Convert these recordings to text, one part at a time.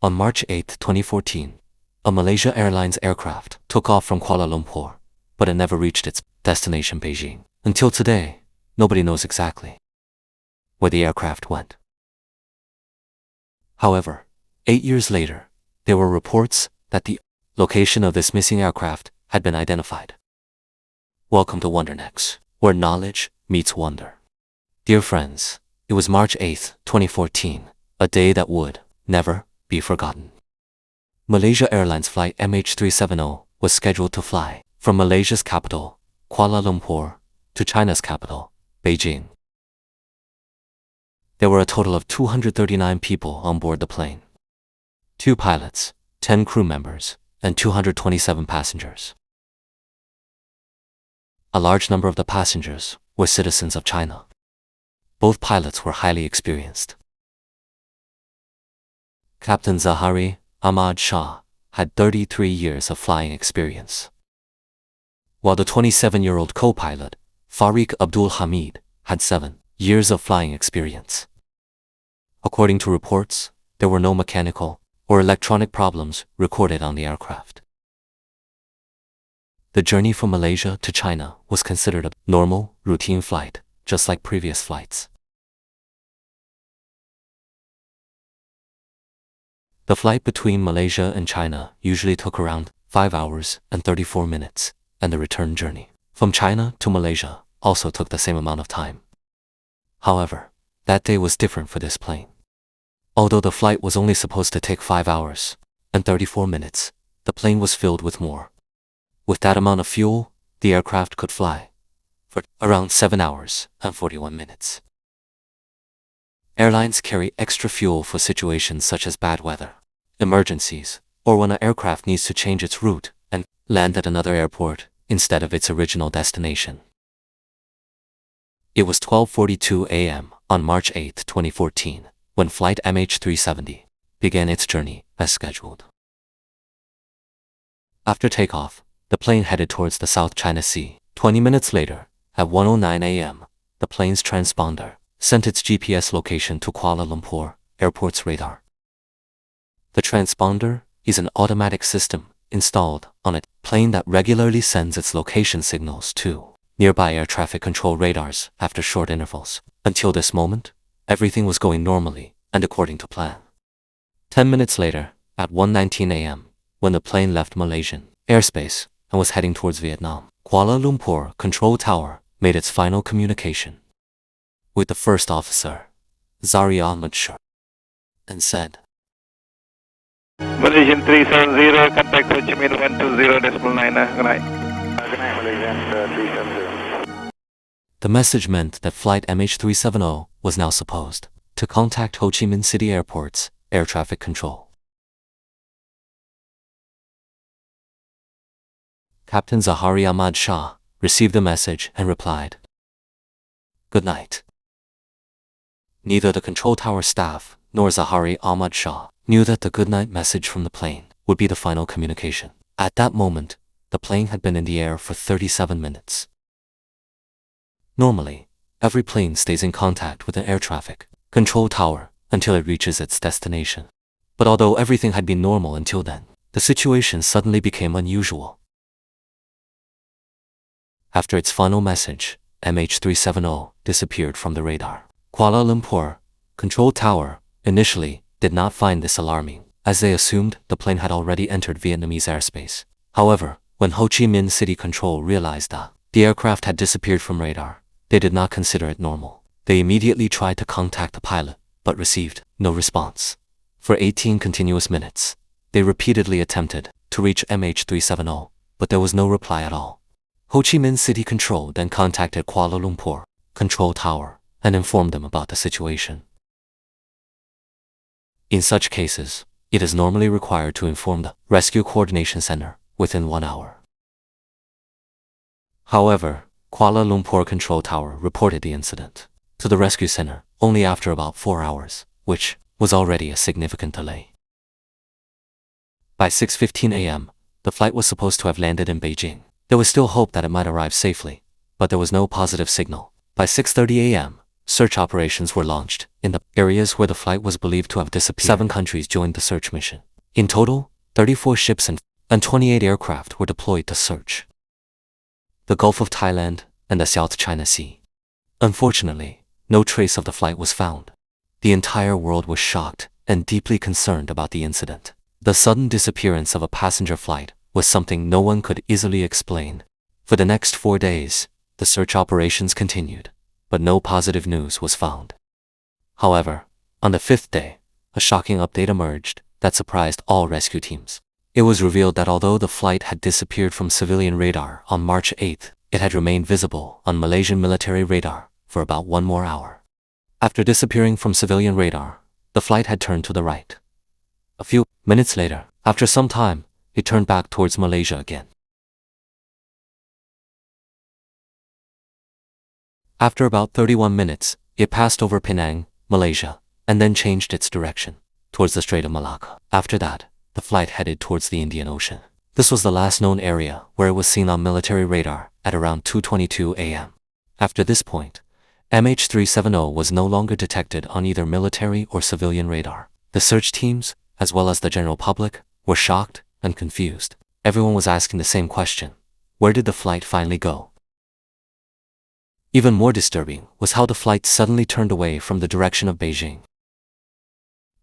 On March 8, 2014, a Malaysia Airlines aircraft took off from Kuala Lumpur, but it never reached its destination Beijing. Until today, nobody knows exactly where the aircraft went. However, 8 years later, there were reports that the location of this missing aircraft had been identified. Welcome to WonderNext, where knowledge meets wonder. Dear friends, it was March 8, 2014, a day that would never be forgotten. Malaysia Airlines Flight MH370 was scheduled to fly from Malaysia's capital, Kuala Lumpur, to China's capital, Beijing. There were a total of 239 people on board the plane. 2 pilots, 10 crew members, and 227 passengers. A large number of the passengers were citizens of China. Both pilots were highly experienced. Captain Zahari Ahmad Shah had 33 years of flying experience, while the 27-year-old co-pilot, Fariq Abdul Hamid, had 7 years of flying experience. According to reports, there were no mechanical or electronic problems recorded on the aircraft. The journey from Malaysia to China was considered a normal, routine flight, just like previous flights. The flight between Malaysia and China usually took around 5 hours and 34 minutes, and the return journey from China to Malaysia also took the same amount of time. However, that day was different for this plane. Although the flight was only supposed to take 5 hours and 34 minutes, the plane was filled with more. With that amount of fuel, the aircraft could fly for around 7 hours and 41 minutes. Airlines carry extra fuel for situations such as bad weather, emergencies, or when an aircraft needs to change its route and land at another airport instead of its original destination. It was 12:42 a.m. on March 8, 2014, when Flight MH370 began its journey as scheduled. After takeoff, the plane headed towards the South China Sea. 20 minutes later, at 1:09 a.m., the plane's transponder sent its GPS location to Kuala Lumpur Airport's radar. The transponder is an automatic system installed on a plane that regularly sends its location signals to nearby air traffic control radars after short intervals. Until this moment, everything was going normally and according to plan. 10 minutes later, at 1:19 a.m., when the plane left Malaysian airspace and was heading towards Vietnam, Kuala Lumpur Control Tower made its final communication with the first officer, Zahari Ahmad Shah, and said, Malaysian 370, contact Ho Chi Minh 120.9. Good night. Good night, Malaysian 370. The message meant that Flight MH370 was now supposed to contact Ho Chi Minh City Airport's air traffic control. Captain Zahari Ahmad Shah received the message and replied, "Good night." Neither the control tower staff nor Zahari Ahmad Shah knew that the goodnight message from the plane would be the final communication. At that moment, the plane had been in the air for 37 minutes. Normally, every plane stays in contact with an air traffic control tower until it reaches its destination. But although everything had been normal until then, the situation suddenly became unusual. After its final message, MH370 disappeared from the radar. Kuala Lumpur Control Tower initially did not find this alarming, as they assumed the plane had already entered Vietnamese airspace. However, when Ho Chi Minh City Control realized that the aircraft had disappeared from radar, they did not consider it normal. They immediately tried to contact the pilot, but received no response. For 18 continuous minutes, they repeatedly attempted to reach MH370, but there was no reply at all. Ho Chi Minh City Control then contacted Kuala Lumpur Control Tower and informed them about the situation. In such cases, it is normally required to inform the Rescue Coordination Center within 1 hour. However, Kuala Lumpur Control Tower reported the incident to the rescue center only after about 4 hours, which was already a significant delay. By 6:15 a.m., the flight was supposed to have landed in Beijing. There was still hope that it might arrive safely, but there was no positive signal. By 6:30 a.m., search operations were launched in the areas where the flight was believed to have disappeared. 7 countries joined the search mission. In total, 34 ships and 28 aircraft were deployed to search the Gulf of Thailand and the South China Sea. Unfortunately, no trace of the flight was found. The entire world was shocked and deeply concerned about the incident. The sudden disappearance of a passenger flight was something no one could easily explain. For the next 4 days, the search operations continued, but no positive news was found. However, on the 5th day, a shocking update emerged that surprised all rescue teams. It was revealed that although the flight had disappeared from civilian radar on March 8th, it had remained visible on Malaysian military radar for about 1 more hour. After disappearing from civilian radar, the flight had turned to the right. A few minutes later, after some time, it turned back towards Malaysia again. After about 31 minutes, it passed over Penang, Malaysia, and then changed its direction towards the Strait of Malacca. After that, the flight headed towards the Indian Ocean. This was the last known area where it was seen on military radar at around 2:22 a.m. After this point, MH370 was no longer detected on either military or civilian radar. The search teams, as well as the general public, were shocked and confused. Everyone was asking the same question: where did the flight finally go? Even more disturbing was how the flight suddenly turned away from the direction of Beijing.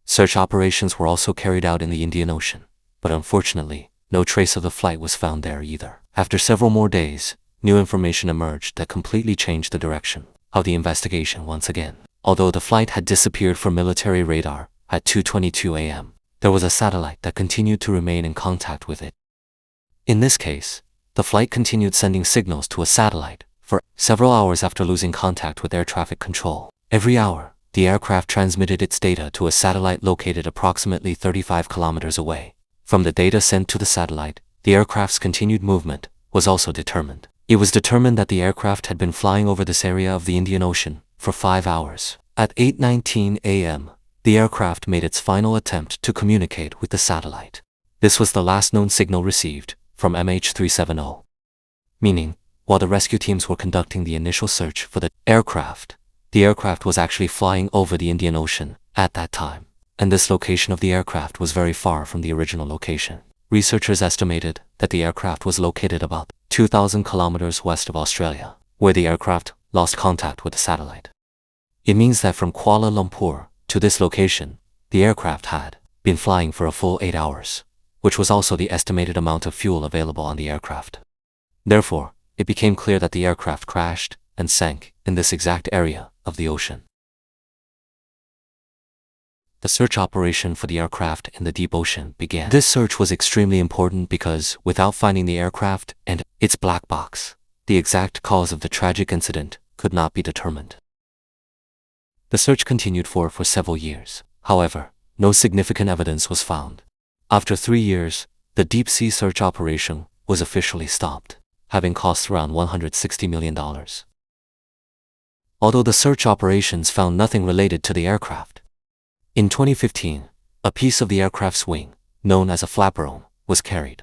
Search operations were also carried out in the Indian Ocean, but unfortunately, no trace of the flight was found there either. After several more days, new information emerged that completely changed the direction of the investigation once again. Although the flight had disappeared from military radar at 2:22 a.m., there was a satellite that continued to remain in contact with it. In this case, the flight continued sending signals to a satellite for several hours after losing contact with air traffic control. Every hour, the aircraft transmitted its data to a satellite located approximately 35 kilometers away. From the data sent to the satellite, the aircraft's continued movement was also determined. It was determined that the aircraft had been flying over this area of the Indian Ocean for 5 hours. At 8:19 a.m., the aircraft made its final attempt to communicate with the satellite. This was the last known signal received from MH370. Meaning, while the rescue teams were conducting the initial search for the aircraft was actually flying over the Indian Ocean at that time, and this location of the aircraft was very far from the original location. Researchers estimated that the aircraft was located about 2,000 kilometers west of Australia, where the aircraft lost contact with the satellite. It means that from Kuala Lumpur to this location, the aircraft had been flying for a full 8 hours, which was also the estimated amount of fuel available on the aircraft. Therefore, it became clear that the aircraft crashed and sank in this exact area of the ocean. The search operation for the aircraft in the deep ocean began. This search was extremely important because, without finding the aircraft and its black box, the exact cause of the tragic incident could not be determined. The search continued for several years. However, no significant evidence was found. After 3 years, the deep-sea search operation was officially stopped, having cost around $160 million. Although the search operations found nothing related to the aircraft, in 2015, a piece of the aircraft's wing, known as a flaperon, was carried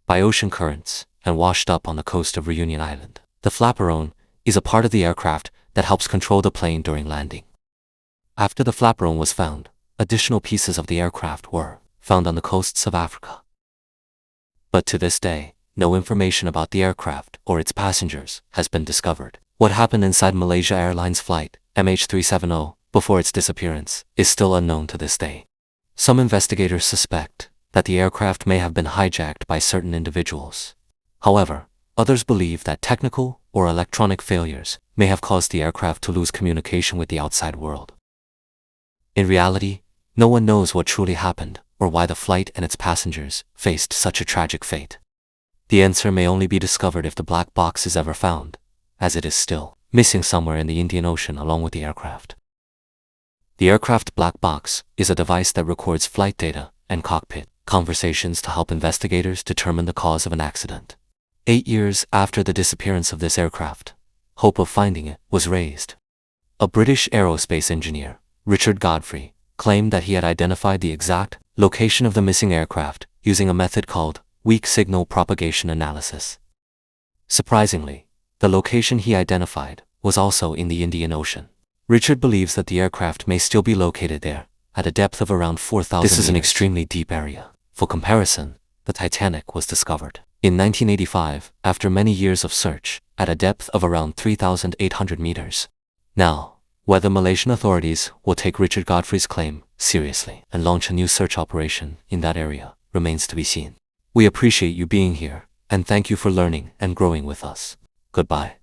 by ocean currents and washed up on the coast of Reunion Island. The flaperon is a part of the aircraft that helps control the plane during landing. After the flaperon was found, additional pieces of the aircraft were found on the coasts of Africa. But to this day, no information about the aircraft or its passengers has been discovered. What happened inside Malaysia Airlines Flight MH370 before its disappearance is still unknown to this day. Some investigators suspect that the aircraft may have been hijacked by certain individuals. However, others believe that technical or electronic failures may have caused the aircraft to lose communication with the outside world. In reality, no one knows what truly happened or why the flight and its passengers faced such a tragic fate. The answer may only be discovered if the black box is ever found, as it is still missing somewhere in the Indian Ocean along with the aircraft. The aircraft black box is a device that records flight data and cockpit conversations to help investigators determine the cause of an accident. 8 years after the disappearance of this aircraft, hope of finding it was raised. A British aerospace engineer, Richard Godfrey, claimed that he had identified the exact location of the missing aircraft using a method called weak signal propagation analysis. Surprisingly, the location he identified was also in the Indian Ocean. Richard believes that the aircraft may still be located there, at a depth of around 4,000 meters. This is an extremely deep area. For comparison, the Titanic was discovered in 1985, after many years of search, at a depth of around 3,800 meters. Now, whether Malaysian authorities will take Richard Godfrey's claim seriously and launch a new search operation in that area remains to be seen. We appreciate you being here, and thank you for learning and growing with us. Goodbye.